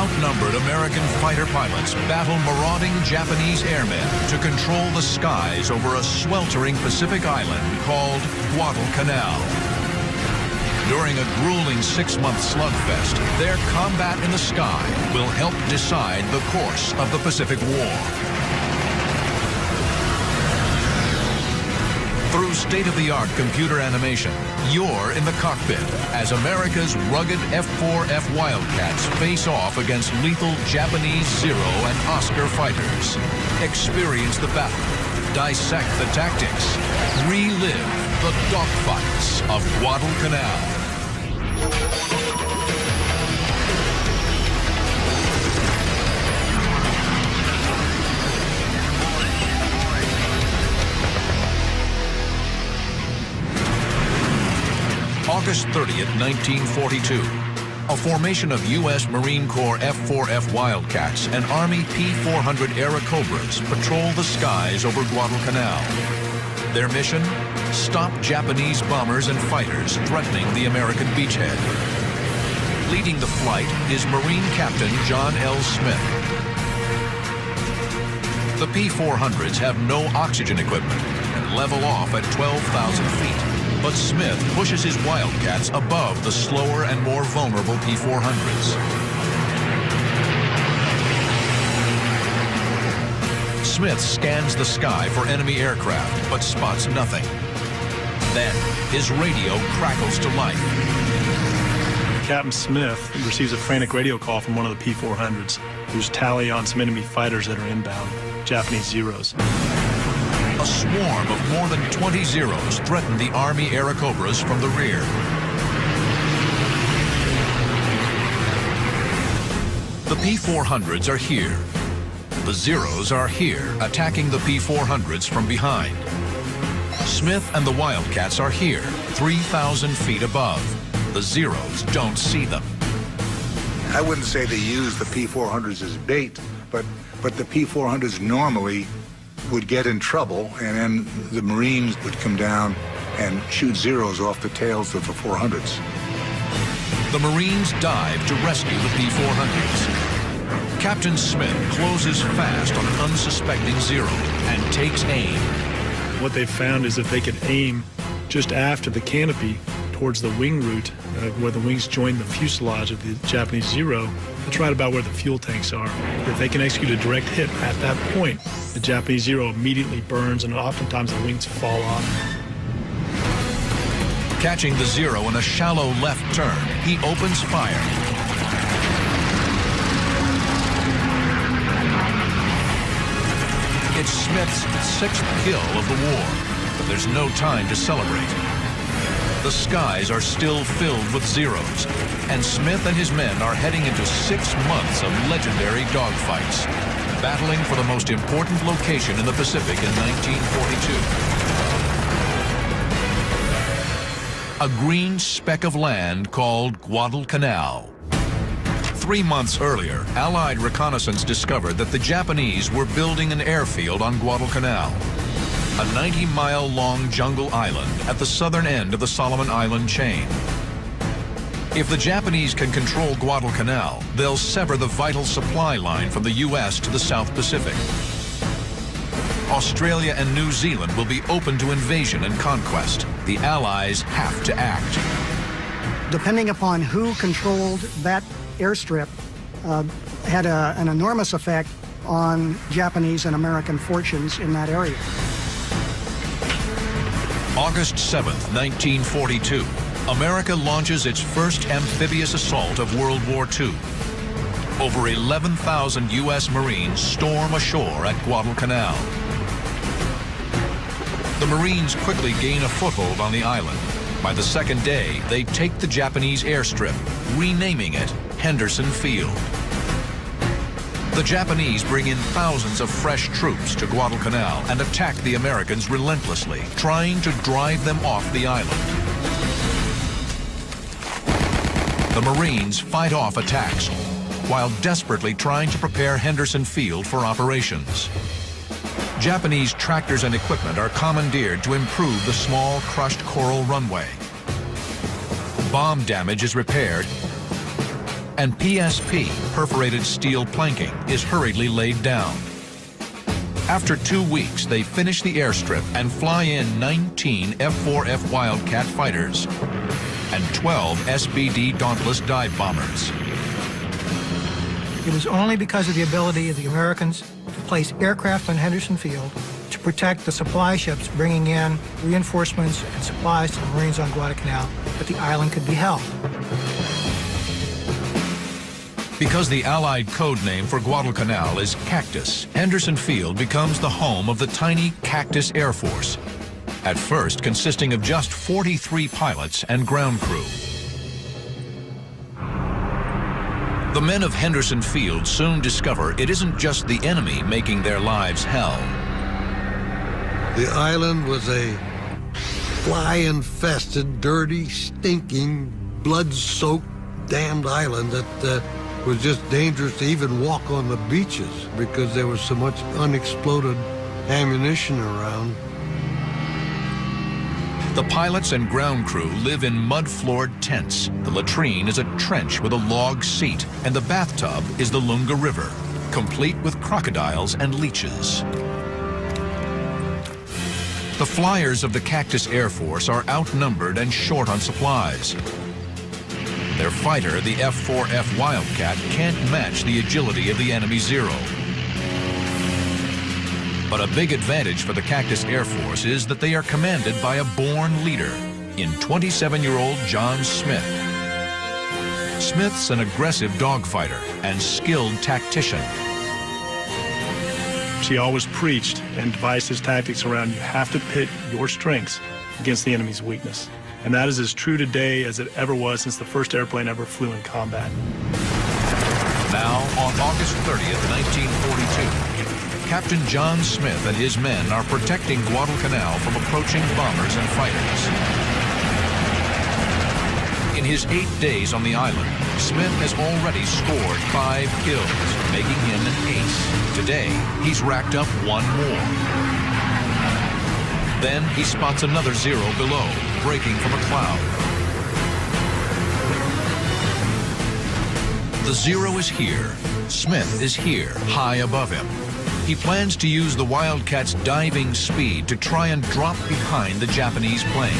outnumbered American fighter pilots battle marauding Japanese airmen to control the skies over a sweltering Pacific island called Guadalcanal. During a grueling 6-month slugfest, their combat in the sky will help decide the course of the Pacific War. Through state-of-the-art computer animation, you're in the cockpit as America's rugged F-4F Wildcats face off against lethal Japanese Zero and Oscar fighters. Experience the battle, dissect the tactics, relive the dogfights of Guadalcanal. August 30th, 1942. A formation of U.S. Marine Corps F-4F Wildcats and Army P-400 Airacobras patrol the skies over Guadalcanal. Their mission? Stop Japanese bombers and fighters threatening the American beachhead. Leading the flight is Marine Captain John L. Smith. The P-400s have no oxygen equipment and level off at 12,000 feet. But Smith pushes his Wildcats above the slower and more vulnerable P-400s. Smith scans the sky for enemy aircraft, but spots nothing. Then, his radio crackles to life. Captain Smith receives a frantic radio call from one of the P-400s, whose tally on some enemy fighters that are inbound, Japanese Zeros. A swarm of more than 20 Zeros threaten the Army Airacobras from the rear. The P-400s are here. The Zeros are here, attacking the P-400s from behind. Smith and the Wildcats are here, 3,000 feet above. The Zeros don't see them. I wouldn't say they use the P-400s as bait, but the P-400s normally would get in trouble, and then the Marines would come down and shoot Zeros off the tails of the 400s. The Marines dive to rescue the P-400s. Captain Smith closes fast on an unsuspecting Zero and takes aim. What they found is that they could aim just after the canopy towards the wing route, where the wings join the fuselage of the Japanese Zero. That's right about where the fuel tanks are. If they can execute a direct hit at that point, the Japanese Zero immediately burns, and oftentimes the wings fall off. Catching the Zero in a shallow left turn, he opens fire. It's Smith's 6th kill of the war, but there's no time to celebrate. The skies are still filled with Zeros, and Smith and his men are heading into 6 months of legendary dogfights, battling for the most important location in the Pacific in 1942. A green speck of land called Guadalcanal. 3 months earlier, Allied reconnaissance discovered that the Japanese were building an airfield on Guadalcanal, a 90-mile-long jungle island at the southern end of the Solomon Island chain. If the Japanese can control Guadalcanal, they'll sever the vital supply line from the U.S. to the South Pacific. Australia and New Zealand will be open to invasion and conquest. The Allies have to act. Depending upon who controlled that airstrip, had an enormous effect on Japanese and American fortunes in that area. August 7th, 1942, America launches its first amphibious assault of World War II. Over 11,000 U.S. Marines storm ashore at Guadalcanal. The Marines quickly gain a foothold on the island. By the second day, they take the Japanese airstrip, renaming it Henderson Field. The Japanese bring in thousands of fresh troops to Guadalcanal and attack the Americans relentlessly, trying to drive them off the island. The Marines fight off attacks while desperately trying to prepare Henderson Field for operations. Japanese tractors and equipment are commandeered to improve the small crushed coral runway. Bomb damage is repaired, and PSP, perforated steel planking, is hurriedly laid down. After 2 weeks, they finish the airstrip and fly in 19 F-4F Wildcat fighters and 12 SBD Dauntless dive bombers. It was only because of the ability of the Americans to place aircraft on Henderson Field to protect the supply ships bringing in reinforcements and supplies to the Marines on Guadalcanal that the island could be held. Because the Allied code name for Guadalcanal is Cactus, Henderson Field becomes the home of the tiny Cactus Air Force, at first consisting of just 43 pilots and ground crew. The men of Henderson Field soon discover it isn't just the enemy making their lives hell. The island was a fly-infested, dirty, stinking, blood-soaked, damned island that was just dangerous to even walk on the beaches because there was so much unexploded ammunition around. The pilots and ground crew live in mud-floored tents. The latrine is a trench with a log seat, and the bathtub is the Lunga River, complete with crocodiles and leeches. The flyers of the Cactus Air Force are outnumbered and short on supplies. Their fighter, the F-4F Wildcat, can't match the agility of the enemy Zero. But a big advantage for the Cactus Air Force is that they are commanded by a born leader in 27-year-old John Smith. Smith's an aggressive dogfighter and skilled tactician. She always preached and devised his tactics around you have to pit your strengths against the enemy's weakness. And that is as true today as it ever was since the first airplane ever flew in combat. Now, on August 30th, 1942, Captain John Smith and his men are protecting Guadalcanal from approaching bombers and fighters. In his 8 days on the island, Smith has already scored 5 kills, making him an ace. Today, he's racked up 1 more. Then he spots another Zero below, breaking from a cloud. The Zero is here. Smith is here, high above him. He plans to use the Wildcat's diving speed to try and drop behind the Japanese plane.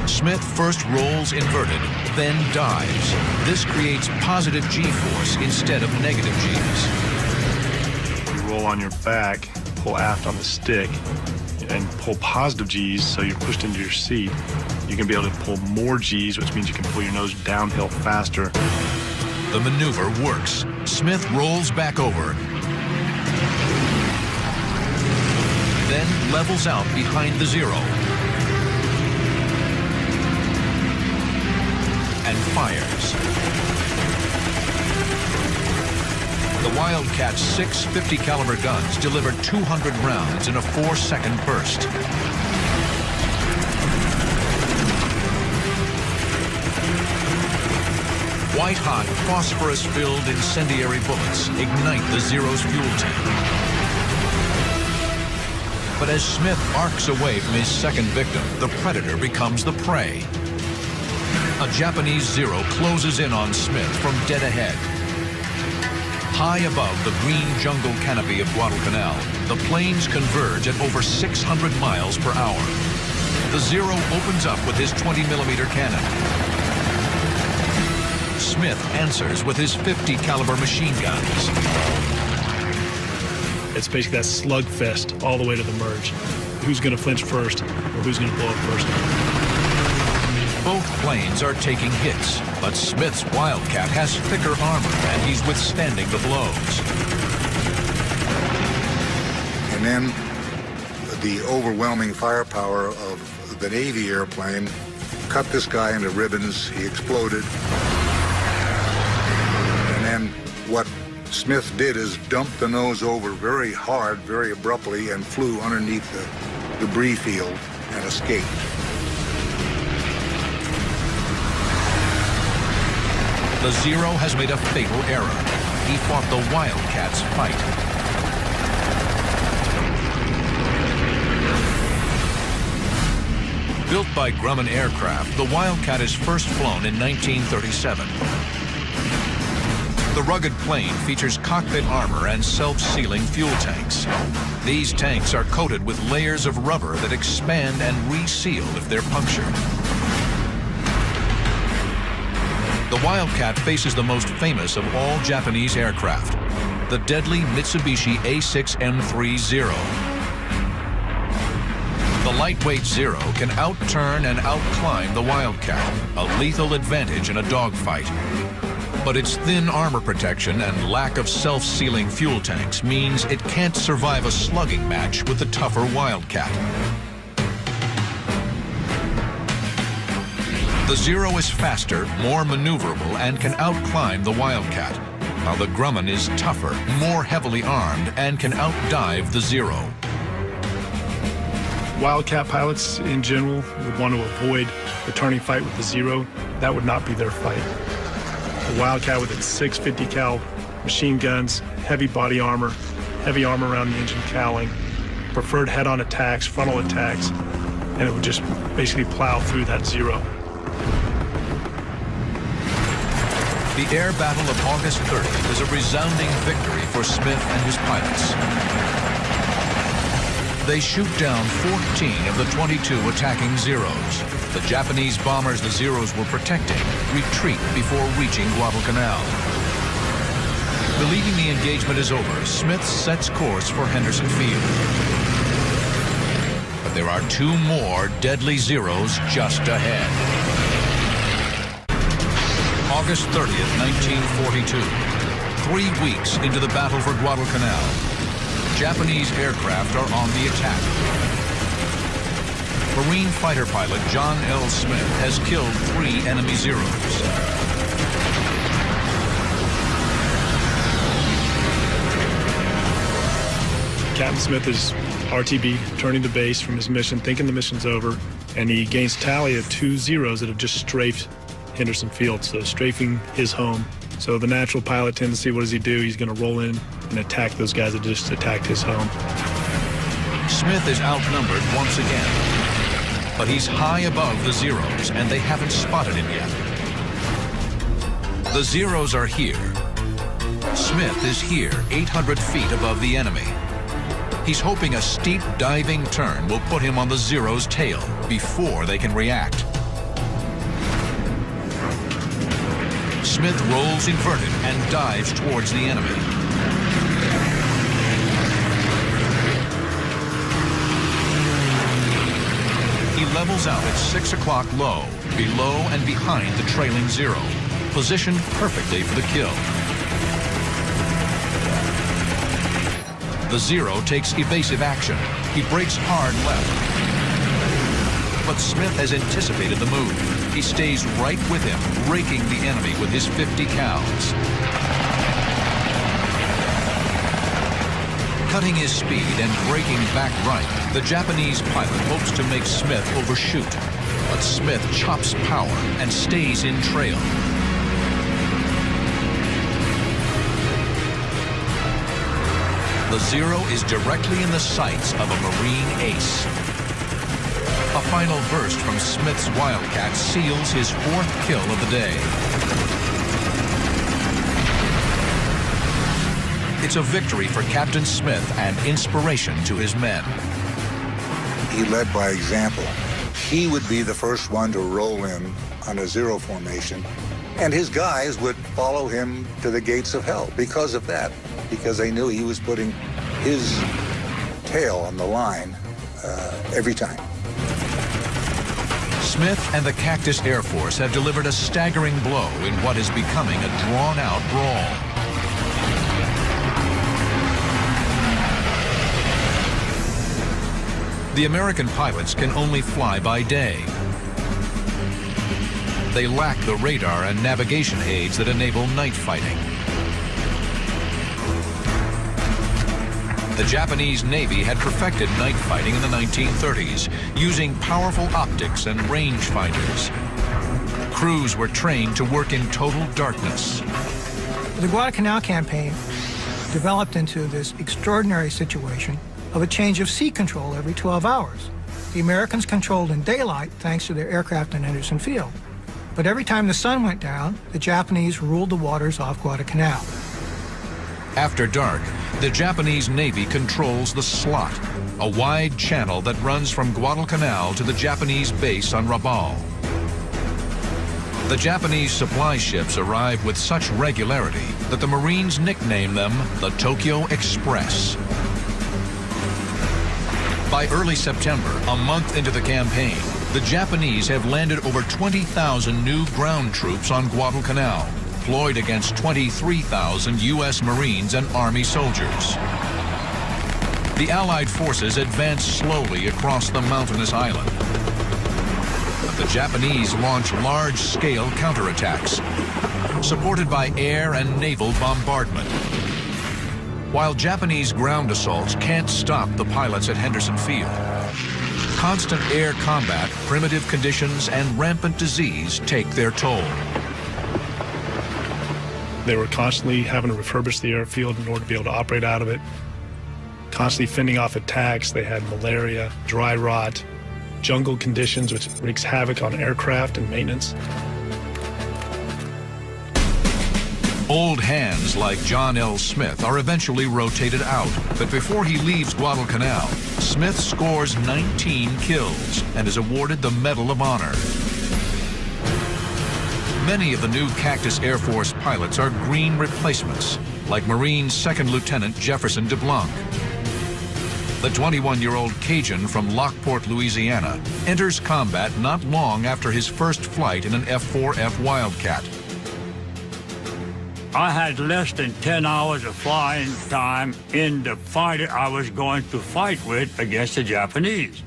Smith first rolls inverted, then dives. This creates positive G-force instead of negative Gs. You roll on your back, pull aft on the stick, and pull positive Gs so you're pushed into your seat. You can be able to pull more Gs, which means you can pull your nose downhill faster. The maneuver works. Smith rolls back over, then levels out behind the Zero and fires. The Wildcat's 6 .50 caliber guns deliver 200 rounds in a 4-second burst. White-hot, phosphorus-filled incendiary bullets ignite the Zero's fuel tank. But as Smith arcs away from his second victim, the predator becomes the prey. A Japanese Zero closes in on Smith from dead ahead. High above the green jungle canopy of Guadalcanal, the planes converge at over 600 miles per hour. The Zero opens up with his 20mm cannon. Smith answers with his 50 caliber machine guns. It's basically that slugfest all the way to the merge. Who's going to flinch first, or who's going to blow up first? Both planes are taking hits, but Smith's Wildcat has thicker armor, and he's withstanding the blows. And then the overwhelming firepower of the Navy airplane cut this guy into ribbons. He exploded. And then what Smith did is dump the nose over very hard, very abruptly, and flew underneath the debris field and escaped. The Zero has made a fatal error. He fought the Wildcat's fight. Built by Grumman Aircraft, the Wildcat is first flown in 1937. The rugged plane features cockpit armor and self-sealing fuel tanks. These tanks are coated with layers of rubber that expand and reseal if they're punctured. The Wildcat faces the most famous of all Japanese aircraft, the deadly Mitsubishi A6M30. The lightweight Zero can outturn and outclimb the Wildcat, a lethal advantage in a dogfight. But its thin armor protection and lack of self-sealing fuel tanks means it can't survive a slugging match with the tougher Wildcat. The Zero is faster, more maneuverable, and can outclimb the Wildcat, while the Grumman is tougher, more heavily armed, and can outdive the Zero. Wildcat pilots in general would want to avoid the turning fight with the Zero. That would not be their fight. The Wildcat with its 650 cal machine guns, heavy body armor, heavy armor around the engine cowling, preferred head-on attacks, frontal attacks, and it would just basically plow through that Zero. The air battle of August 30th is a resounding victory for Smith and his pilots. They shoot down 14 of the 22 attacking Zeros. The Japanese bombers the Zeros were protecting retreat before reaching Guadalcanal. Believing the engagement is over, Smith sets course for Henderson Field. But there are two more deadly Zeros just ahead. August 30th, 1942. 3 weeks into the battle for Guadalcanal, Japanese aircraft are on the attack. Marine fighter pilot John L. Smith has killed 3 enemy Zeros. Captain Smith is RTB, turning to base from his mission, thinking the mission's over, and he gains tally of 2 Zeros that have just strafed Henderson Field, so strafing his home. So the natural pilot tendency, what does he do? He's going to roll in and attack those guys that just attacked his home. Smith is outnumbered once again, but he's high above the Zeros, and they haven't spotted him yet. The Zeros are here. Smith is here, 800 feet above the enemy. He's hoping a steep diving turn will put him on the Zero's tail before they can react. Smith rolls inverted and dives towards the enemy. He levels out at 6 o'clock low, below and behind the trailing Zero, positioned perfectly for the kill. The Zero takes evasive action. He breaks hard left. But Smith has anticipated the move. He stays right with him, raking the enemy with his 50 cals. Cutting his speed and braking back right, the Japanese pilot hopes to make Smith overshoot. But Smith chops power and stays in trail. The Zero is directly in the sights of a Marine ace. A final burst from Smith's Wildcat seals his 4th kill of the day. It's a victory for Captain Smith and inspiration to his men. He led by example. He would be the first one to roll in on a Zero formation, and his guys would follow him to the gates of hell because of that, because they knew he was putting his tail on the line every time. Smith and the Cactus Air Force have delivered a staggering blow in what is becoming a drawn-out brawl. The American pilots can only fly by day. They lack the radar and navigation aids that enable night fighting. The Japanese Navy had perfected night fighting in the 1930s, using powerful optics and rangefinders. Crews were trained to work in total darkness. The Guadalcanal campaign developed into this extraordinary situation of a change of sea control every 12 hours. The Americans controlled in daylight thanks to their aircraft in Henderson Field. But every time the sun went down, the Japanese ruled the waters off Guadalcanal. After dark, the Japanese Navy controls the Slot, a wide channel that runs from Guadalcanal to the Japanese base on Rabaul. The Japanese supply ships arrive with such regularity that the Marines nickname them the Tokyo Express. By early September, a month into the campaign, the Japanese have landed over 20,000 new ground troops on Guadalcanal, deployed against 23,000 U.S. Marines and Army soldiers. The Allied forces advance slowly across the mountainous island. But the Japanese launch large-scale counterattacks, supported by air and naval bombardment. While Japanese ground assaults can't stop the pilots at Henderson Field, constant air combat, primitive conditions, and rampant disease take their toll. They were constantly having to refurbish the airfield in order to be able to operate out of it. Constantly fending off attacks. They had malaria, dry rot, jungle conditions, which wreaks havoc on aircraft and maintenance. Old hands like John L. Smith are eventually rotated out, but before he leaves Guadalcanal, Smith scores 19 kills and is awarded the Medal of Honor. Many of the new Cactus Air Force pilots are green replacements, like Marine Second Lieutenant Jefferson DeBlanc. The 21-year-old Cajun from Lockport, Louisiana, enters combat not long after his first flight in an F-4F Wildcat. I had less than 10 hours of flying time in the fighter I was going to fight with against the Japanese.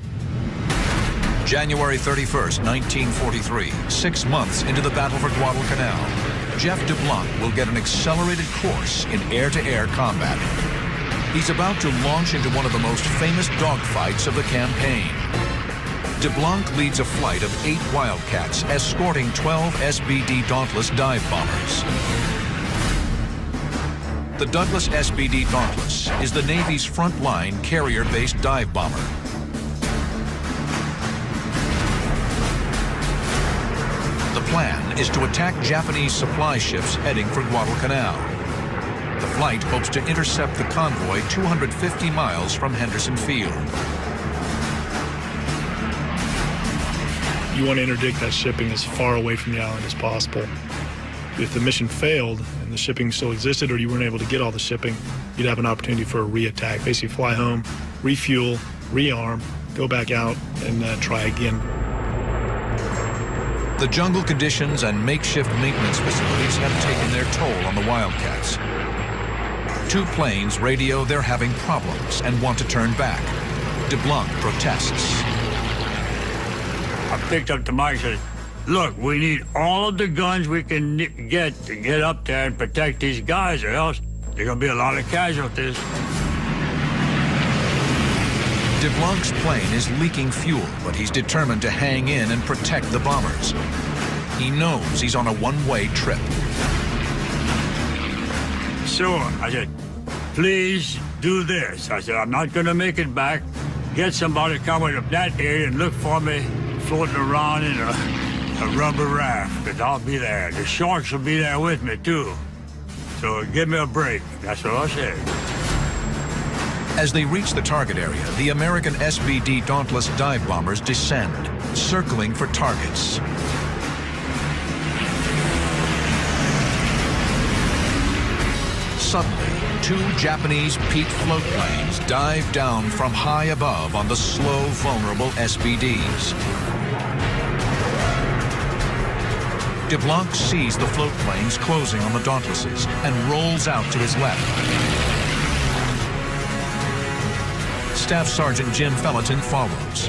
January 31st, 1943, 6 months into the battle for Guadalcanal, Jeff DeBlanc will get an accelerated course in air-to-air combat. He's about to launch into one of the most famous dogfights of the campaign. DeBlanc leads a flight of 8 Wildcats, escorting 12 SBD Dauntless dive bombers. The Douglas SBD Dauntless is the Navy's frontline carrier-based dive bomber. The plan is to attack Japanese supply ships heading for Guadalcanal. The flight hopes to intercept the convoy 250 miles from Henderson Field. You want to interdict that shipping as far away from the island as possible. If the mission failed and the shipping still existed, or you weren't able to get all the shipping, you'd have an opportunity for a re-attack. Basically fly home, refuel, rearm, go back out, and try again. The jungle conditions and makeshift maintenance facilities have taken their toll on the Wildcats. 2 planes radio they're having problems and want to turn back. DeBlanc protests. I picked up the mic and said, look, we need all of the guns we can get to get up there and protect these guys, or else there's going to be a lot of casualties. DeBlanc's plane is leaking fuel, but he's determined to hang in and protect the bombers. He knows he's on a one-way trip. So I said, please do this. I said, I'm not going to make it back. Get somebody coming up that area and look for me floating around in a rubber raft, because I'll be there. The sharks will be there with me, too. So give me a break. That's what I said. As they reach the target area, the American SBD Dauntless dive bombers descend, circling for targets. Suddenly, 2 Japanese Pete float planes dive down from high above on the slow, vulnerable SBDs. DeBlanc sees the float planes closing on the Dauntlesses and rolls out to his left. Staff Sergeant Jim Felleton follows.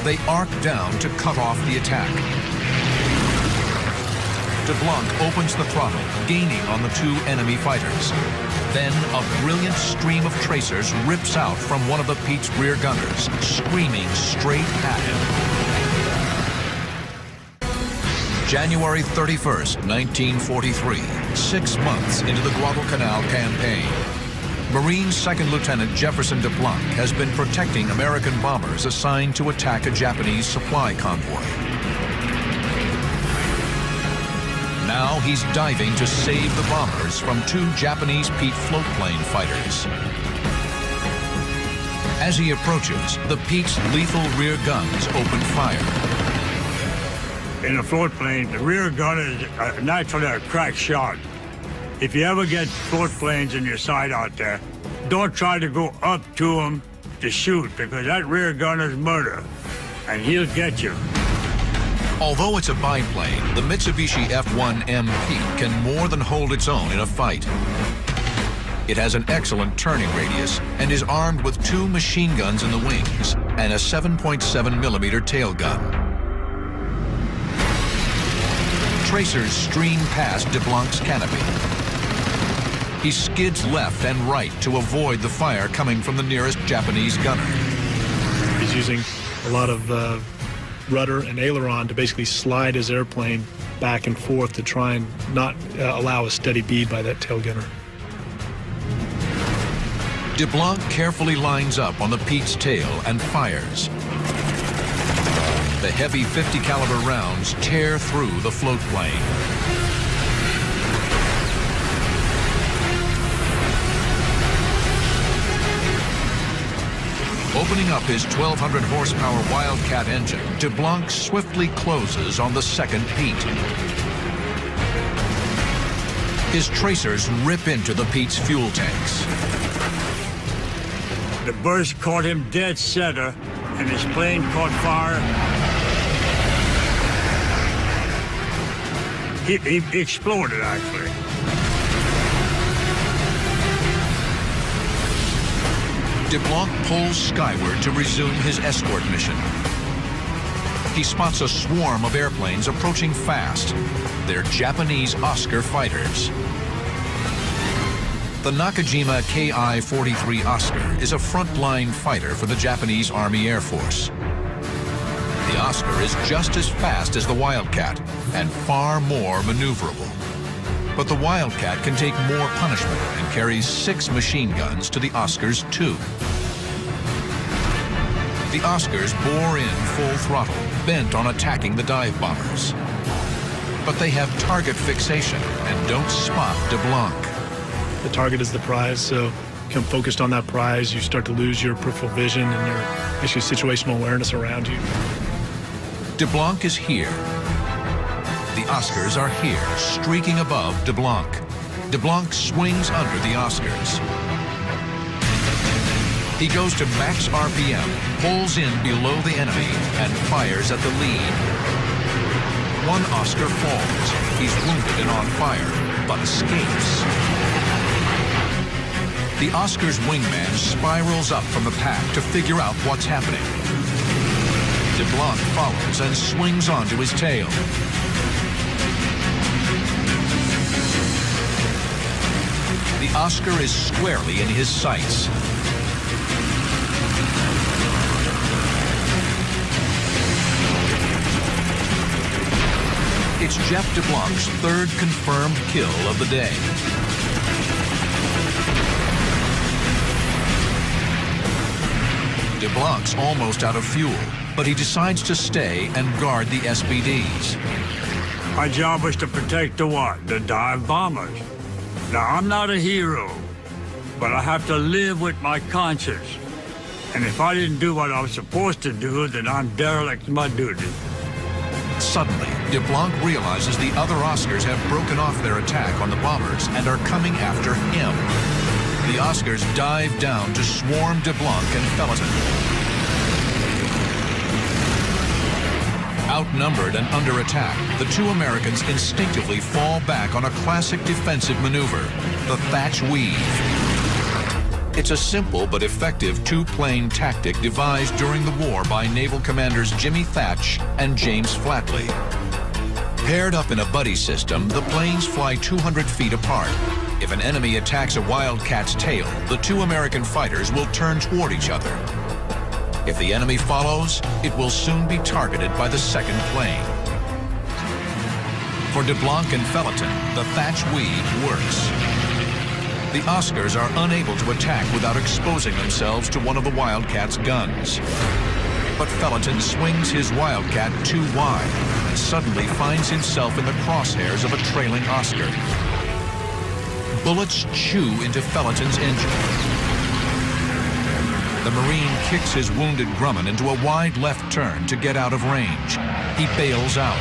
They arc down to cut off the attack. DeBlanc opens the throttle, gaining on the 2 enemy fighters. Then a brilliant stream of tracers rips out from one of the Pete's rear gunners, screaming straight at him. January 31st, 1943, 6 months into the Guadalcanal campaign. Marine Second Lieutenant Jefferson DeBlanc has been protecting American bombers assigned to attack a Japanese supply convoy. Now he's diving to save the bombers from 2 Japanese Pete floatplane fighters. As he approaches, the Pete's lethal rear guns open fire. In a floatplane, the rear gun is naturally a crack shot. If you ever get floatplanes in your sight out there, don't try to go up to them to shoot, because that rear gun is murder, and he'll get you. Although it's a biplane, the Mitsubishi F1M Pete can more than hold its own in a fight. It has an excellent turning radius and is armed with 2 machine guns in the wings and a 7.7mm tail gun. Tracers stream past DeBlanc's canopy. He skids left and right to avoid the fire coming from the nearest Japanese gunner. He's using a lot of rudder and aileron to basically slide his airplane back and forth to try and not allow a steady bead by that tail gunner. DeBlanc carefully lines up on the Pete's tail and fires. The heavy .50 caliber rounds tear through the float plane. Opening up his 1,200 horsepower Wildcat engine, DeBlanc swiftly closes on the second Pete. His tracers rip into the Pete's fuel tanks. The burst caught him dead center, and his plane caught fire. He exploded, actually. DeBlanc pulls skyward to resume his escort mission. He spots a swarm of airplanes approaching fast. They're Japanese Oscar fighters. The Nakajima Ki-43 Oscar is a frontline fighter for the Japanese Army Air Force. The Oscar is just as fast as the Wildcat and far more maneuverable. But the Wildcat can take more punishment and carries 6 machine guns to the Oscar's 2. The Oscars bore in full throttle, bent on attacking the dive bombers. But they have target fixation and don't spot DeBlanc. The target is the prize, so become focused on that prize. You start to lose your peripheral vision and your actually situational awareness around you. DeBlanc is here. The Oscars are here, streaking above DeBlanc. DeBlanc swings under the Oscars. He goes to max RPM, pulls in below the enemy, and fires at the lead. One Oscar falls. He's wounded and on fire, but escapes. The Oscar's wingman spirals up from the pack to figure out what's happening. DeBlanc follows and swings onto his tail. The Oscar is squarely in his sights. It's Jeff DeBlanc's 3rd confirmed kill of the day. DeBlanc's almost out of fuel, but he decides to stay and guard the SBDs. My job was to protect the what? The dive bombers. Now, I'm not a hero, but I have to live with my conscience. And if I didn't do what I was supposed to do, then I'm derelict in my duty. Suddenly, DeBlanc realizes the other Oscars have broken off their attack on the bombers and are coming after him. The Oscars dive down to swarm DeBlanc and Felton. Outnumbered and under attack, the 2 Americans instinctively fall back on a classic defensive maneuver, the Thatch Weave. It's a simple but effective 2-plane tactic devised during the war by naval commanders Jimmy Thatch and James Flatley. Paired up in a buddy system, the planes fly 200 feet apart. If an enemy attacks a Wildcat's tail, the 2 American fighters will turn toward each other. If the enemy follows, it will soon be targeted by the second plane. For DeBlanc and Felton, the Thatch Weave works. The Oscars are unable to attack without exposing themselves to one of the Wildcat's guns. But Felton swings his Wildcat too wide and suddenly finds himself in the crosshairs of a trailing Oscar. Bullets chew into Felton's engine. The Marine kicks his wounded Grumman into a wide left turn to get out of range. He bails out.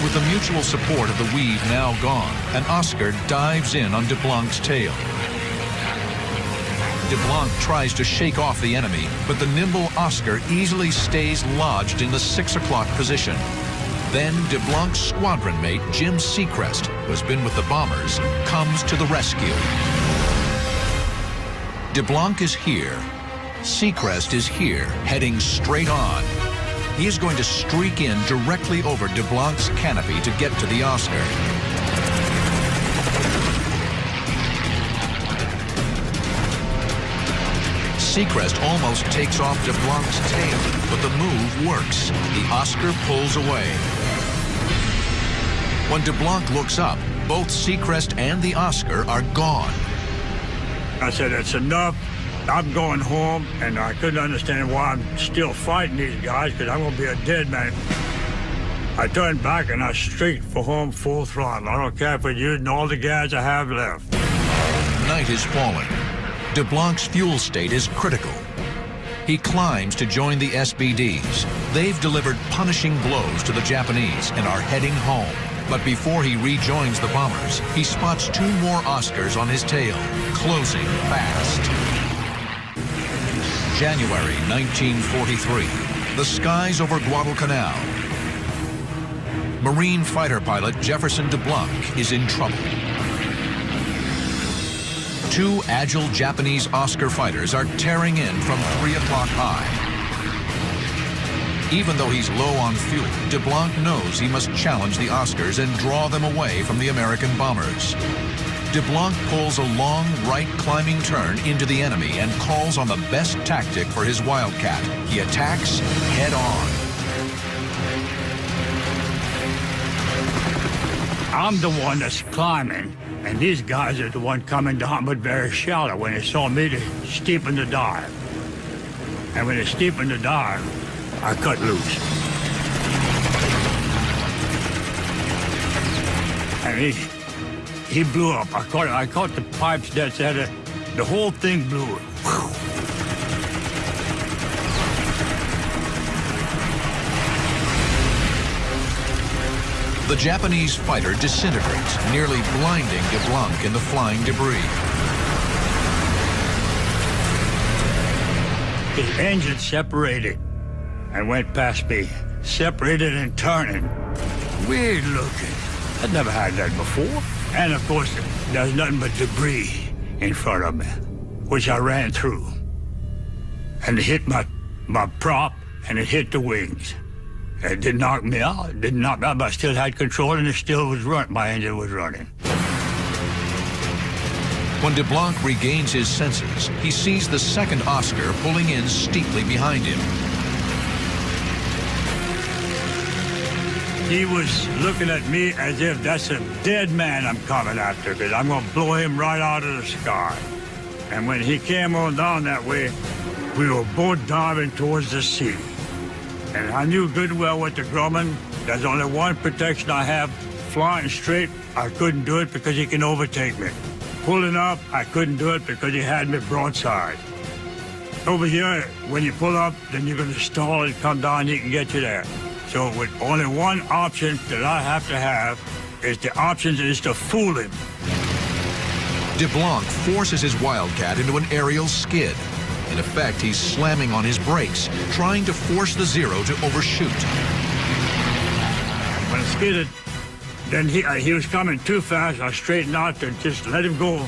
With the mutual support of the weave now gone, an Oscar dives in on DeBlanc's tail. DeBlanc tries to shake off the enemy, but the nimble Oscar easily stays lodged in the 6 o'clock position. Then DeBlanc's squadron mate, Jim Seacrest, who has been with the bombers, comes to the rescue. DeBlanc is here. Seacrest is here, heading straight on. He is going to streak in directly over DeBlanc's canopy to get to the Oscar. Seacrest almost takes off DeBlanc's tail, but the move works. The Oscar pulls away. When DeBlanc looks up, both Seacrest and the Oscar are gone. I said, it's enough. I'm going home, and I couldn't understand why I'm still fighting these guys, because I'm going to be a dead man. I turned back, and I streaked for home full throttle. I don't care if we're using all the gas I have left. Night is falling. DeBlanc's fuel state is critical. He climbs to join the SBDs. They've delivered punishing blows to the Japanese and are heading home. But before he rejoins the bombers, he spots 2 more Oscars on his tail, closing fast. January 1943. The skies over Guadalcanal. Marine fighter pilot Jefferson DeBlanc is in trouble. 2 agile Japanese Oscar fighters are tearing in from 3 o'clock high. Even though he's low on fuel, DeBlanc knows he must challenge the Oscars and draw them away from the American bombers. DeBlanc pulls a long right climbing turn into the enemy and calls on the best tactic for his Wildcat. He attacks head on. I'm the one that's climbing, and these guys are the one coming down, but very shallow. When they saw me, they steepened the dive. And when they steepened the dive, I cut loose. And he blew up. I caught the pipes that said it. The whole thing blew. The Japanese fighter disintegrates, nearly blinding DeBlanc in the flying debris. His engine separated and went past me, separated and turning. Weird looking. I'd never had that before. And of course, there's nothing but debris in front of me, which I ran through. And it hit my prop, and it hit the wings. It didn't knock me out. It didn't knock me out, but I still had control, and it still was running. My engine was running. When DeBlanc regains his senses, he sees the second Oscar pulling in steeply behind him. He was looking at me as if that's a dead man I'm coming after, because I'm going to blow him right out of the sky. And when he came on down that way, we were both diving towards the sea. And I knew good well with the Grumman, there's only one protection I have. Flying straight, I couldn't do it because he can overtake me. Pulling up, I couldn't do it because he had me broadside. Over here, when you pull up, then you're going to stall and come down, he can get you there. So with only one option that I have to have is the option is to fool him. DeBlanc forces his Wildcat into an aerial skid. In effect, he's slamming on his brakes, trying to force the Zero to overshoot. When I skidded, then he was coming too fast. I straightened out to just let him go.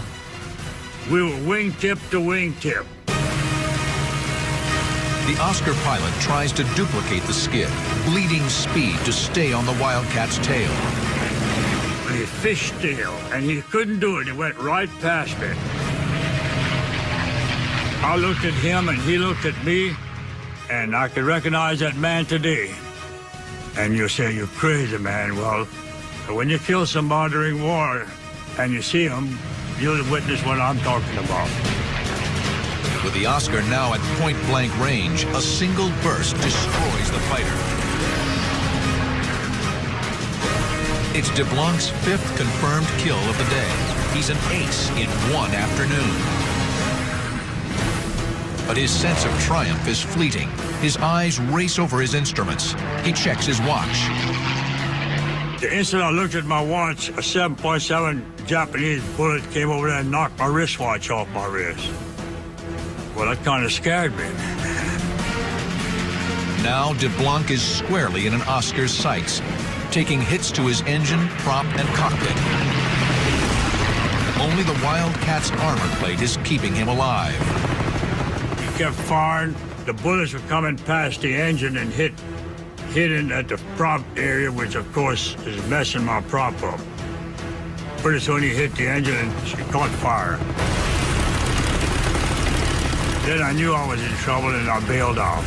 We were wingtip to wingtip. The Oscar pilot tries to duplicate the skid, bleeding speed to stay on the Wildcat's tail. He fished tail, and he couldn't do it. He went right past me. I looked at him, and he looked at me, and I could recognize that man today. And you say, you're crazy, man. Well, when you kill somebody during war, and you see him, you'll witness what I'm talking about. With the Oscar now at point-blank range, a single burst destroys the fighter. It's DeBlanc's 5th confirmed kill of the day. He's an ace in one afternoon. But his sense of triumph is fleeting. His eyes race over his instruments. He checks his watch. The instant I looked at my watch, a 7.7 Japanese bullet came over there and knocked my wristwatch off my wrist. Well, that kind of scared me. Now DeBlanc is squarely in an Oscar's sights, taking hits to his engine, prop, and cockpit. Only the Wildcat's armor plate is keeping him alive. He kept firing. The bullets were coming past the engine and hitting at the prop area, which of course is messing my prop up. Pretty soon he hit the engine and she caught fire. Then I knew I was in trouble and I bailed out.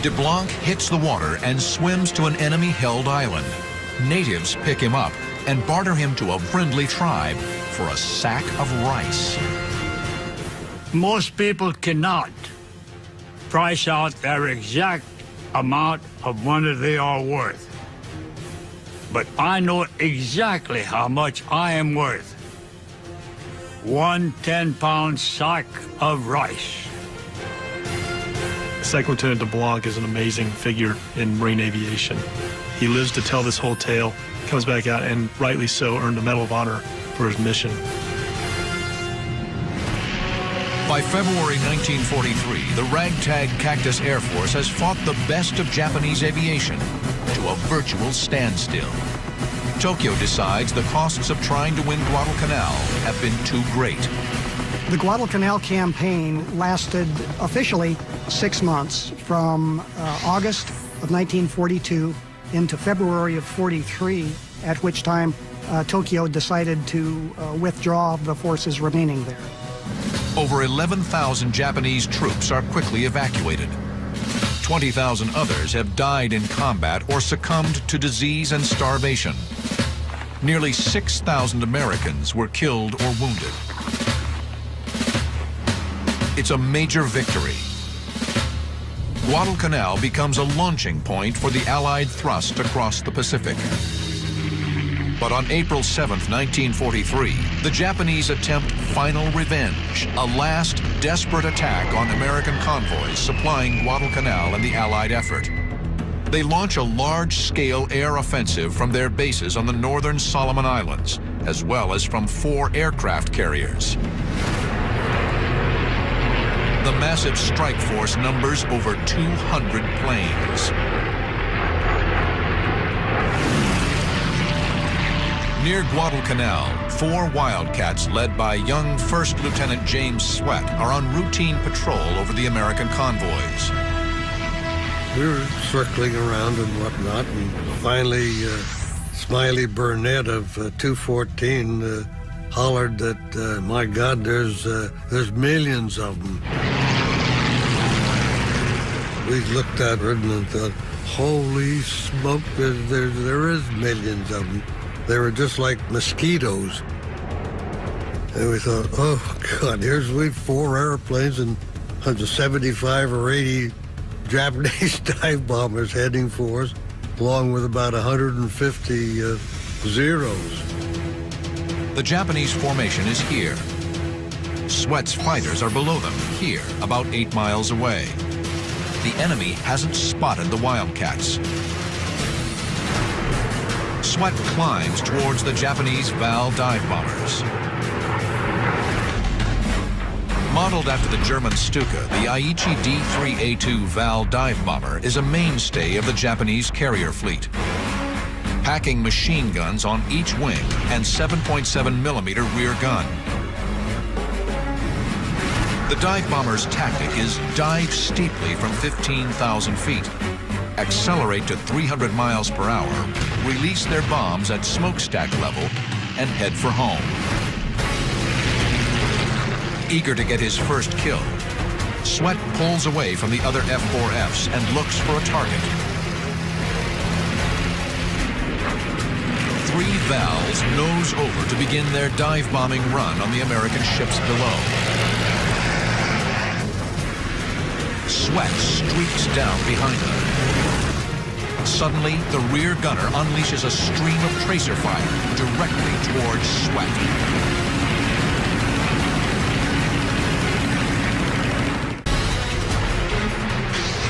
DeBlanc hits the water and swims to an enemy-held island. Natives pick him up and barter him to a friendly tribe for a sack of rice. Most people cannot price out their exact amount of money they are worth. But I know exactly how much I am worth. 1 10-pound sack of rice. Second Lieutenant DeBlanc is an amazing figure in Marine aviation. He lives to tell this whole tale, comes back out, and rightly so, earned the Medal of Honor for his mission. By February 1943, the ragtag Cactus Air Force has fought the best of Japanese aviation to a virtual standstill. Tokyo decides the costs of trying to win Guadalcanal have been too great. The Guadalcanal campaign lasted officially 6 months, from August of 1942 into February of 43, at which time Tokyo decided to withdraw the forces remaining there. Over 11,000 Japanese troops are quickly evacuated. 20,000 others have died in combat or succumbed to disease and starvation. Nearly 6,000 Americans were killed or wounded. It's a major victory. Guadalcanal becomes a launching point for the Allied thrust across the Pacific. But on April 7th, 1943, the Japanese attempt final revenge, a last desperate attack on American convoys supplying Guadalcanal and the Allied effort. They launch a large-scale air offensive from their bases on the northern Solomon Islands, as well as from 4 aircraft carriers. The massive strike force numbers over 200 planes. Near Guadalcanal, 4 Wildcats led by young First Lieutenant James Sweat are on routine patrol over the American convoys. We were circling around and whatnot, and finally Smiley Burnett of 214 hollered that, my God, there's millions of them. We looked at it and thought, holy smoke, there is millions of them. They were just like mosquitoes. And we thought, oh, God, we've 4 airplanes and 75 or 80 Japanese dive bombers heading for us, along with about 150 Zeros. The Japanese formation is here. Sweat's fighters are below them, here, about 8 miles away. The enemy hasn't spotted the Wildcats. Sweat climbs towards the Japanese Val dive bombers. Modeled after the German Stuka, the Aichi D-3A2 Val dive bomber is a mainstay of the Japanese carrier fleet, packing machine guns on each wing and 7.7mm rear gun. The dive bomber's tactic is dive steeply from 15,000 feet, accelerate to 300 miles per hour, release their bombs at smokestack level, and head for home. Eager to get his first kill, Sweat pulls away from the other F-4Fs and looks for a target. three valves nose over to begin their dive bombing run on the American ships below. Sweat streaks down behind them. Suddenly, the rear gunner unleashes a stream of tracer fire directly towards Sweat.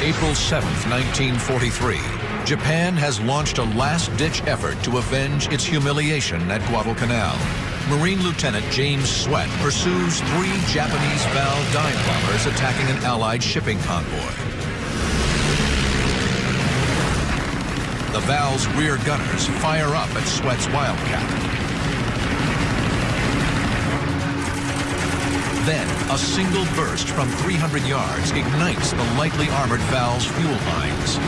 April 7th, 1943. Japan has launched a last-ditch effort to avenge its humiliation at Guadalcanal. Marine Lieutenant James Sweat pursues three Japanese Val dive bombers attacking an Allied shipping convoy. The Val's rear gunners fire up at Sweat's Wildcat. Then, a single burst from 300 yards ignites the lightly armored Val's fuel lines.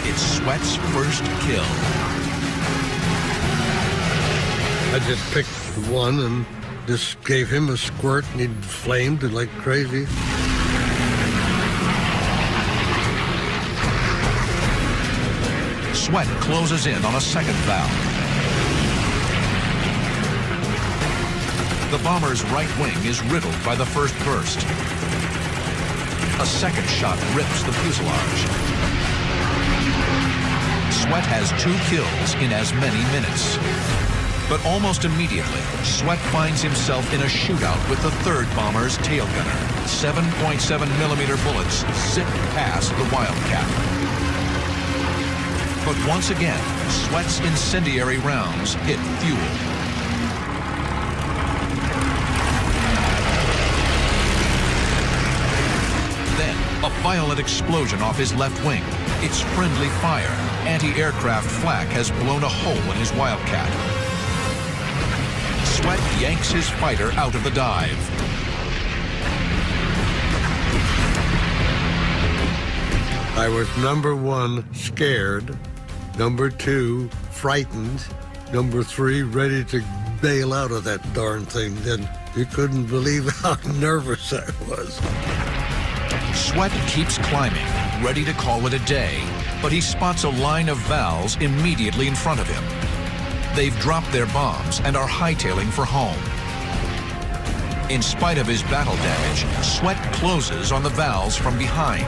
It's Sweat's first kill. I just picked one and just gave him a squirt, and he flamed like crazy. Sweat closes in on a second valve. The bomber's right wing is riddled by the first burst. A second shot rips the fuselage. Sweat has 2 kills in as many minutes. But almost immediately, Sweat finds himself in a shootout with the third bomber's tail gunner. 7.7mm bullets zip past the Wildcat. But once again, Sweat's incendiary rounds hit fuel. Then, a violent explosion off his left wing. It's friendly fire. Anti-aircraft flak has blown a hole in his Wildcat. Sweat yanks his fighter out of the dive. I was number 1, scared. Number 2, frightened. Number 3, ready to bail out of that darn thing. And you couldn't believe how nervous I was. Sweat keeps climbing, ready to call it a day, but he spots a line of Vals immediately in front of him. They've dropped their bombs and are hightailing for home. In spite of his battle damage, Sweat closes on the Vals from behind.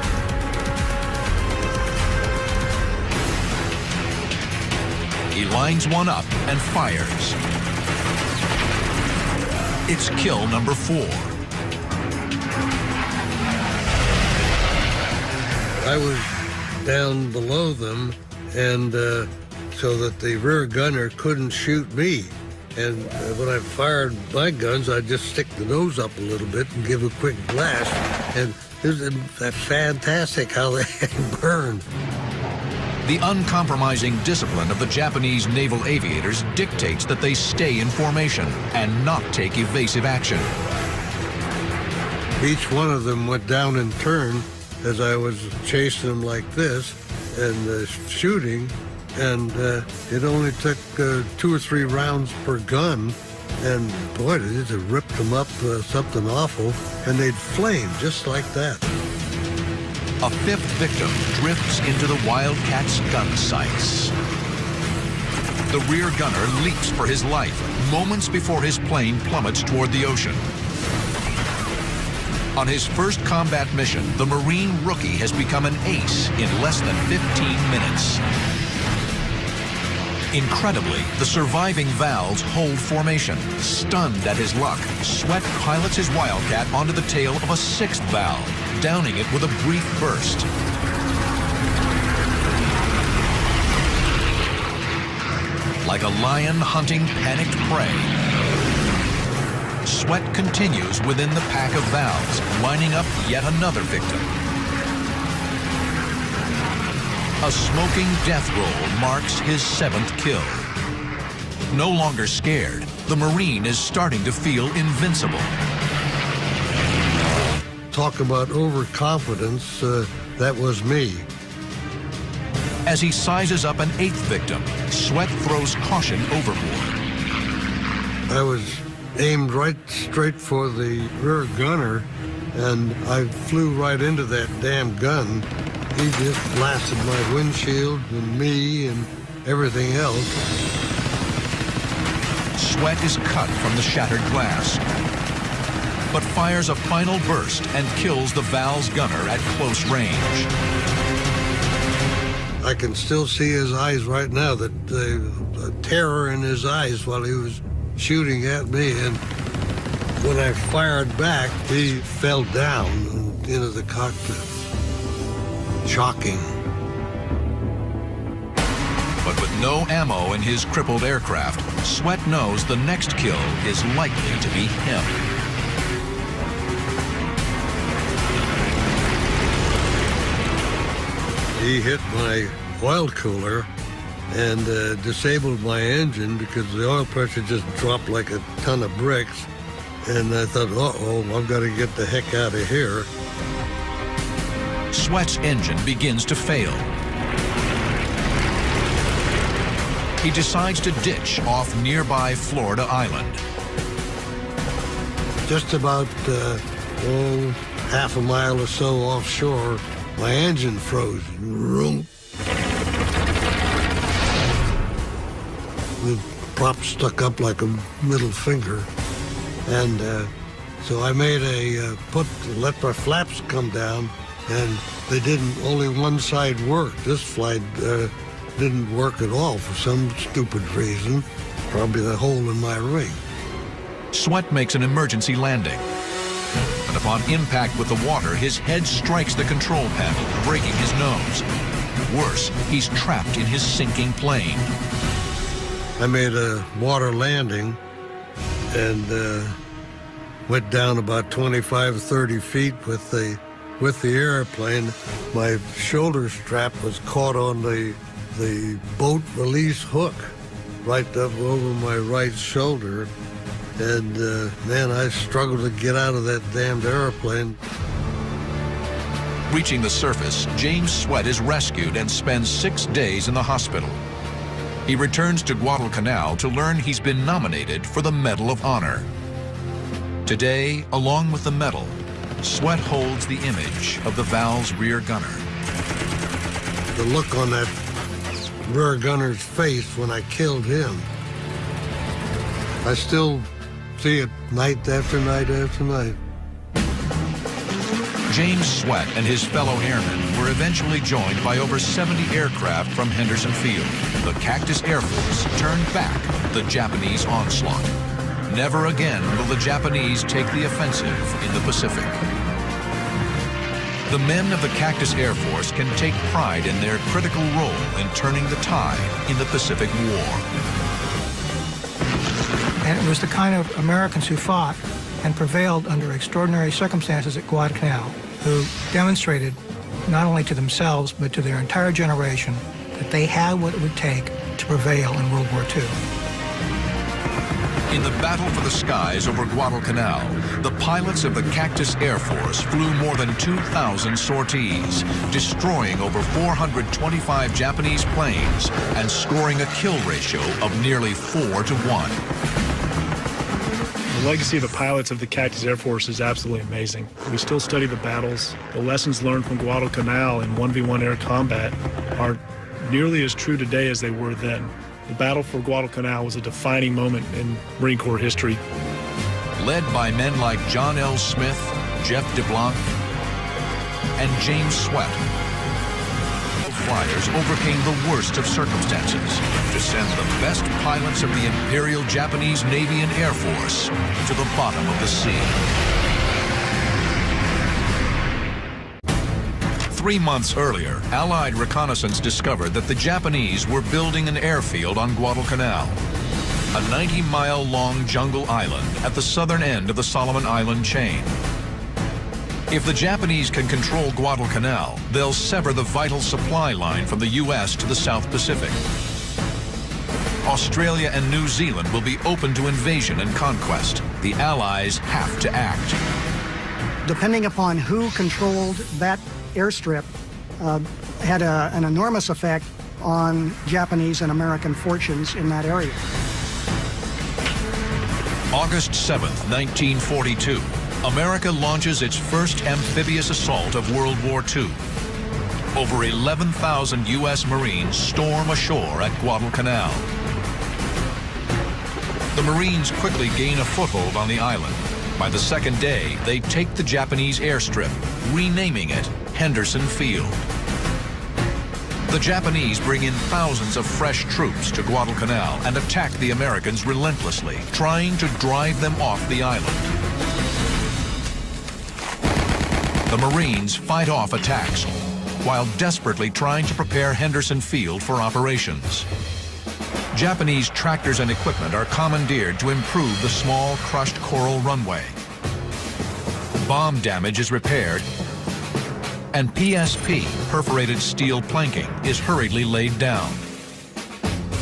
He lines one up and fires. It's kill number 4. I was down below them, and so that the rear gunner couldn't shoot me. And when I fired my guns, I'd just stick the nose up a little bit and give a quick blast. And it was fantastic how they burned. The uncompromising discipline of the Japanese naval aviators dictates that they stay in formation and not take evasive action. Each one of them went down in turn as I was chasing them like this and shooting, and it only took 2 or 3 rounds per gun, and boy, it just ripped them up something awful, and they'd flame just like that. A 5th victim drifts into the Wildcat's gun sights. The rear gunner leaps for his life moments before his plane plummets toward the ocean. On his first combat mission, the Marine rookie has become an ace in less than 15 minutes. Incredibly, the surviving Vals hold formation. Stunned at his luck, Sweat pilots his Wildcat onto the tail of a 6th Val, downing it with a brief burst. Like a lion hunting panicked prey, Sweat continues within the pack of Vals, lining up yet another victim. A smoking death roll marks his 7th kill. No longer scared, the Marine is starting to feel invincible. Talk about overconfidence, that was me. As he sizes up an 8th victim, Sweat throws caution overboard. I was aimed right straight for the rear gunner, and I flew right into that damn gun. He just blasted my windshield and me, and everything else. Sweat is cut from the shattered glass, but fires a final burst and kills the Val's gunner at close range. I can still see his eyes right now, the terror in his eyes while he was shooting at me. And when I fired back, he fell down into the cockpit. Shocking. But with no ammo in his crippled aircraft, Sweat knows the next kill is likely to be him. He hit my oil cooler and disabled my engine because the oil pressure just dropped like a ton of bricks. And I thought, uh-oh, I've got to get the heck out of here. Sweat's engine begins to fail. He decides to ditch off nearby Florida Island. Just about, half a mile or so offshore, my engine froze. The prop stuck up like a middle finger. And so I made let my flaps come down, and they didn't, only one side worked. This flight didn't work at all for some stupid reason, probably the hole in my ring. Sweat makes an emergency landing. And upon impact with the water, his head strikes the control panel, breaking his nose. Worse, he's trapped in his sinking plane. I made a water landing and went down about 25, 30 feet with the airplane. My shoulder strap was caught on the boat release hook right up over my right shoulder. And man, I struggled to get out of that damned airplane. Reaching the surface, James Sweat is rescued and spends 6 days in the hospital. He returns to Guadalcanal to learn he's been nominated for the Medal of Honor. Today, along with the medal, Sweat holds the image of the Val's rear gunner. The look on that rear gunner's face when I killed him, I still see it night after night after night. James Sweat and his fellow airmen were eventually joined by over 70 aircraft from Henderson Field. The Cactus Air Force turned back the Japanese onslaught. Never again will the Japanese take the offensive in the Pacific. The men of the Cactus Air Force can take pride in their critical role in turning the tide in the Pacific War. And it was the kind of Americans who fought and prevailed under extraordinary circumstances at Guadalcanal, who demonstrated not only to themselves but to their entire generation that they had what it would take to prevail in World War II. In the battle for the skies over Guadalcanal, the pilots of the Cactus Air Force flew more than 2,000 sorties, destroying over 425 Japanese planes and scoring a kill ratio of nearly 4 to 1. The legacy of the pilots of the Cactus Air Force is absolutely amazing. We still study the battles. The lessons learned from Guadalcanal in 1v1 air combat are nearly as true today as they were then. The battle for Guadalcanal was a defining moment in Marine Corps history. Led by men like John L. Smith, Jeff DeBlanc, and James Sweat, flyers overcame the worst of circumstances to send the best pilots of the Imperial Japanese Navy and Air Force to the bottom of the sea. 3 months earlier, Allied reconnaissance discovered that the Japanese were building an airfield on Guadalcanal, a 90-mile-long jungle island at the southern end of the Solomon Island chain. If the Japanese can control Guadalcanal, they'll sever the vital supply line from the U.S. to the South Pacific. Australia and New Zealand will be open to invasion and conquest. The Allies have to act. Depending upon who controlled that airstrip, had an enormous effect on Japanese and American fortunes in that area. August 7th, 1942. America launches its first amphibious assault of World War II. over 11,000 U.S. Marines storm ashore at Guadalcanal. The Marines quickly gain a foothold on the island. By the second day, they take the Japanese airstrip, renaming it Henderson Field. The Japanese bring in thousands of fresh troops to Guadalcanal and attack the Americans relentlessly, trying to drive them off the island. The Marines fight off attacks while desperately trying to prepare Henderson Field for operations. Japanese tractors and equipment are commandeered to improve the small crushed coral runway. Bomb damage is repaired, and PSP, perforated steel planking, is hurriedly laid down.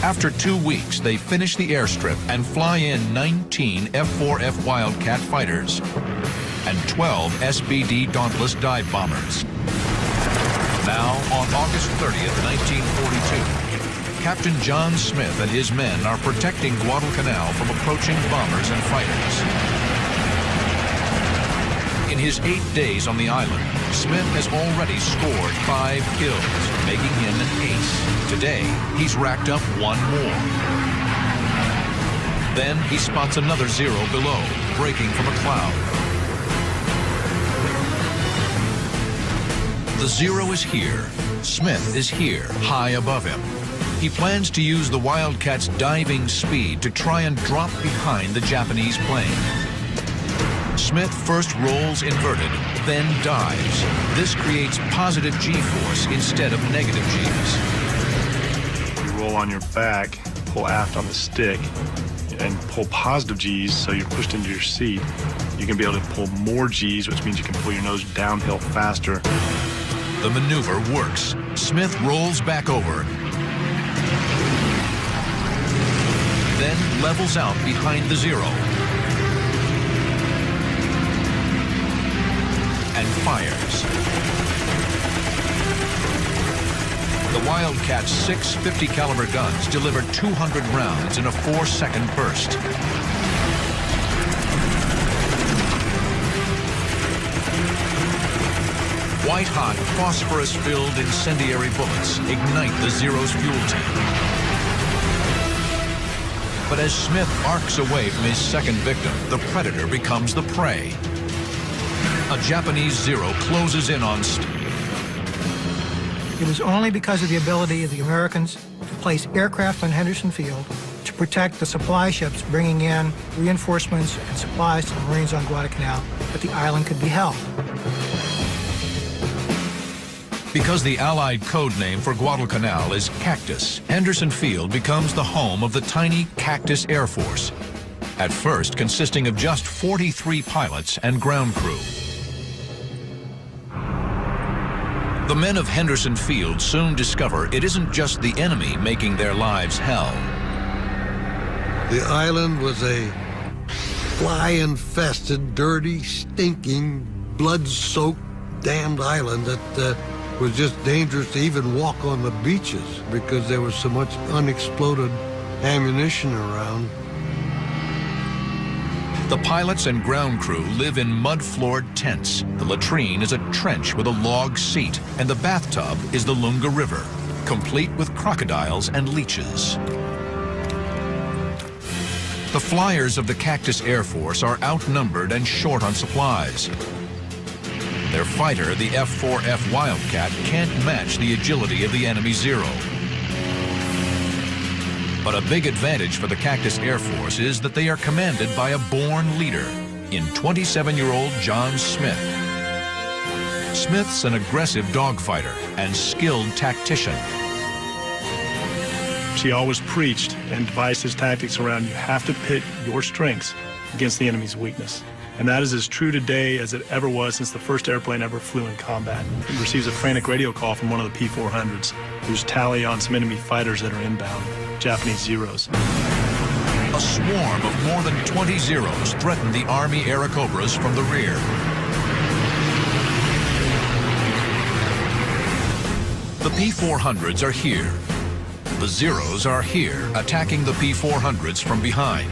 After 2 weeks, they finish the airstrip and fly in 19 F-4F Wildcat fighters and 12 SBD Dauntless dive bombers. Now, on August 30th, 1942, Captain John Smith and his men are protecting Guadalcanal from approaching bombers and fighters. In his 8 days on the island, Smith has already scored 5 kills, making him an ace. Today, he's racked up 1 more. Then he spots another zero below, breaking from a cloud. The zero is here. Smith is here, high above him. He plans to use the Wildcat's diving speed to try and drop behind the Japanese plane. Smith first rolls inverted, then dives. This creates positive G-force instead of negative Gs. You roll on your back, pull aft on the stick, and pull positive Gs so you're pushed into your seat. You can be able to pull more Gs, which means you can pull your nose downhill faster. The maneuver works. Smith rolls back over, then levels out behind the zero and fires. The Wildcat's 6 50 caliber guns deliver 200 rounds in a 4-second burst. White-hot, phosphorus-filled incendiary bullets ignite the Zero's fuel tank. But as Smith arcs away from his second victim, the predator becomes the prey. A Japanese Zero closes in on It was only because of the ability of the Americans to place aircraft on Henderson Field to protect the supply ships bringing in reinforcements and supplies to the Marines on Guadalcanal that the island could be held. Because the Allied code name for Guadalcanal is Cactus, Henderson Field becomes the home of the tiny Cactus Air Force, at first consisting of just 43 pilots and ground crew. The men of Henderson Field soon discover it isn't just the enemy making their lives hell. The island was a fly-infested, dirty, stinking, blood-soaked, damned island that was just dangerous to even walk on the beaches because there was so much unexploded ammunition around. The pilots and ground crew live in mud-floored tents. The latrine is a trench with a log seat, and the bathtub is the Lunga River, complete with crocodiles and leeches. The flyers of the Cactus Air Force are outnumbered and short on supplies. Their fighter, the F-4F Wildcat, can't match the agility of the enemy Zero. But a big advantage for the Cactus Air Force is that they are commanded by a born leader in 27-year-old John Smith. Smith's an aggressive dogfighter and skilled tactician. She always preached and devised his tactics around you have to pit your strengths against the enemy's weakness. And that is as true today as it ever was since the first airplane ever flew in combat. It receives a frantic radio call from one of the P-400s, whose tally on some enemy fighters that are inbound, Japanese Zeros. A swarm of more than 20 Zeros threaten the Army Airacobras from the rear. The P-400s are here. The Zeros are here, attacking the P-400s from behind.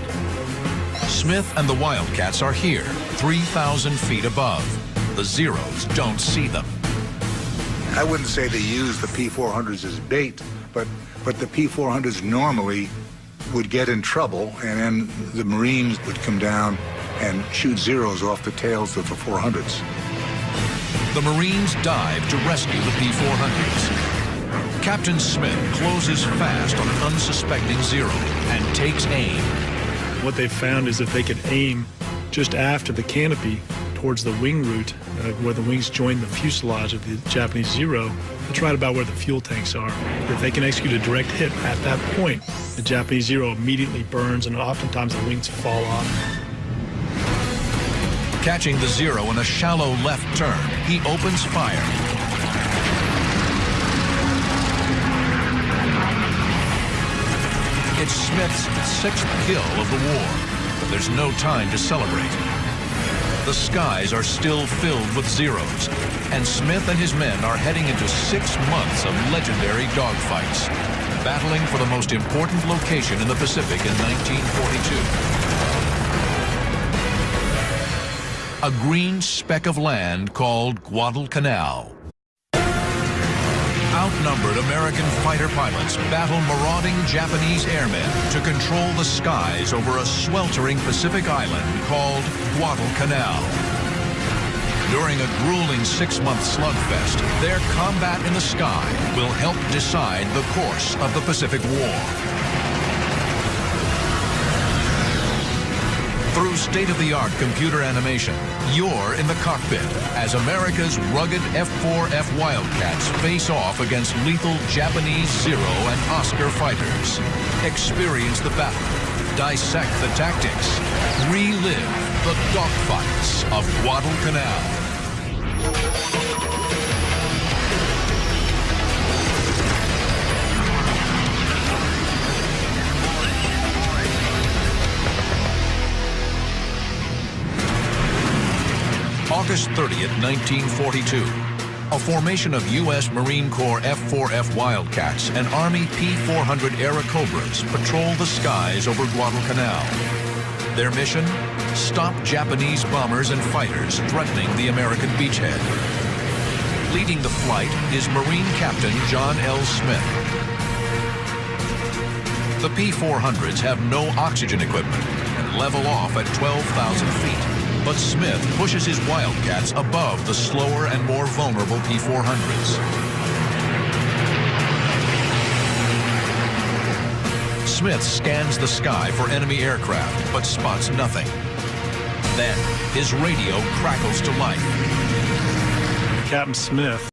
Smith and the Wildcats are here, 3,000 feet above. The Zeros don't see them. I wouldn't say they use the P-400s as bait, but the P-400s normally would get in trouble, and then the Marines would come down and shoot Zeros off the tails of the 400s. The Marines dive to rescue the P-400s. Captain Smith closes fast on an unsuspecting Zero and takes aim. What they found is if they could aim just after the canopy towards the wing root, where the wings join the fuselage of the Japanese Zero, it's right about where the fuel tanks are. If they can execute a direct hit at that point, the Japanese Zero immediately burns, and oftentimes the wings fall off. Catching the Zero in a shallow left turn, he opens fire. It's Smith's 6th kill of the war, but there's no time to celebrate. The skies are still filled with Zeros, and Smith and his men are heading into 6 months of legendary dogfights, battling for the most important location in the Pacific in 1942. A green speck of land called Guadalcanal. Outnumbered American fighter pilots battle marauding Japanese airmen to control the skies over a sweltering Pacific island called Guadalcanal. During a grueling 6-month slugfest, their combat in the sky will help decide the course of the Pacific War. Through state-of-the-art computer animation, you're in the cockpit as America's rugged F-4F Wildcats face off against lethal Japanese Zero and Oscar fighters. Experience the battle, dissect the tactics, relive the dogfights of Guadalcanal. August 30th, 1942. A formation of U.S. Marine Corps F-4F Wildcats and Army P-400 Airacobras patrol the skies over Guadalcanal. Their mission? Stop Japanese bombers and fighters threatening the American beachhead. Leading the flight is Marine Captain John L. Smith. The P-400s have no oxygen equipment and level off at 12,000 feet. But Smith pushes his Wildcats above the slower and more vulnerable P-400s. Smith scans the sky for enemy aircraft, but spots nothing. Then, his radio crackles to life. Captain Smith